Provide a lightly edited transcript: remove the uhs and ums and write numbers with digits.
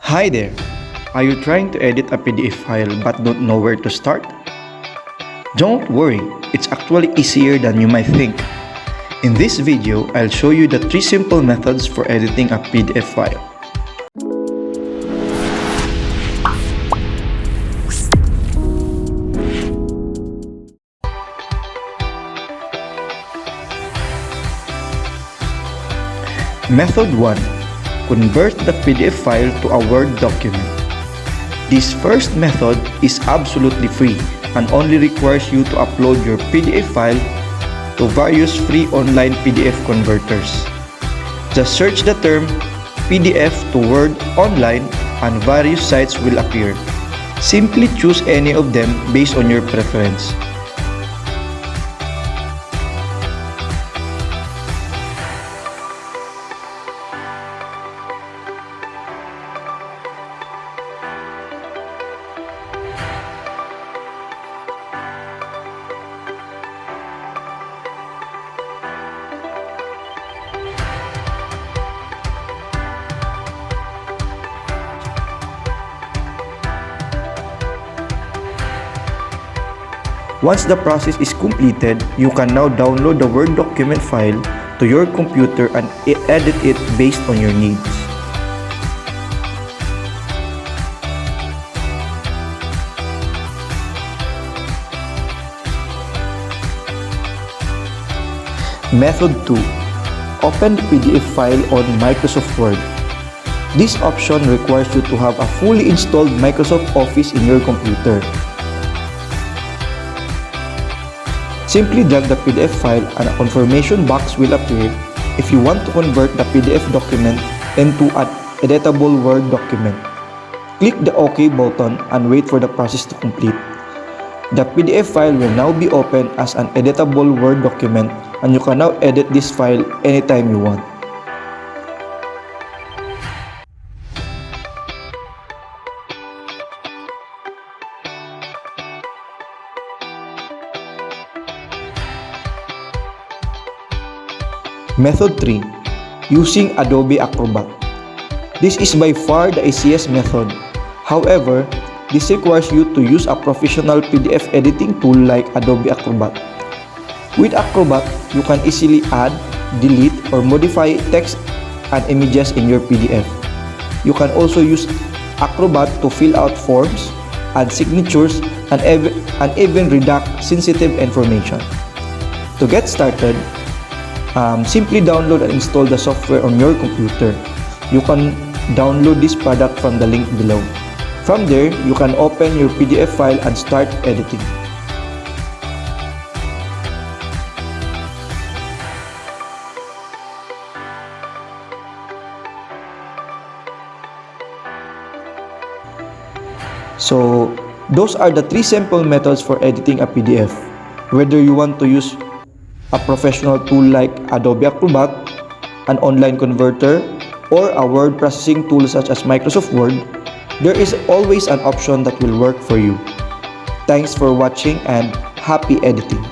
Hi there! Are you trying to edit a PDF file but don't know where to start? Don't worry, it's actually easier than you might think. In this video, I'll show you the 3 simple methods for editing a PDF file. Method 1. Convert the PDF file to a Word document. This first method is absolutely free and only requires you to upload your PDF file to various free online PDF converters. Just search the term PDF to Word online and various sites will appear. Simply choose any of them based on your preference. Once the process is completed, you can now download the Word document file to your computer and edit it based on your needs. Method 2. Open the PDF file on Microsoft Word. This option requires you to have a fully installed Microsoft Office in your computer. Simply drag the PDF file and a confirmation box will appear if you want to convert the PDF document into an editable Word document. Click the OK button and wait for the process to complete. The PDF file will now be opened as an editable Word document and you can now edit this file anytime you want. Method 3. Using Adobe Acrobat. This is by far the easiest method. However, this requires you to use a professional PDF editing tool like Adobe Acrobat. With Acrobat, you can easily add, delete, or modify text and images in your PDF. You can also use Acrobat to fill out forms, add signatures, and even redact sensitive information. To get started, simply download and install the software on your computer. You can download this product from the link below. From there, you can open your PDF file and start editing. So, those are the 3 simple methods for editing a PDF. Whether you want to use a professional tool like Adobe Acrobat, an online converter, or a word processing tool such as Microsoft Word, there is always an option that will work for you. Thanks for watching and happy editing!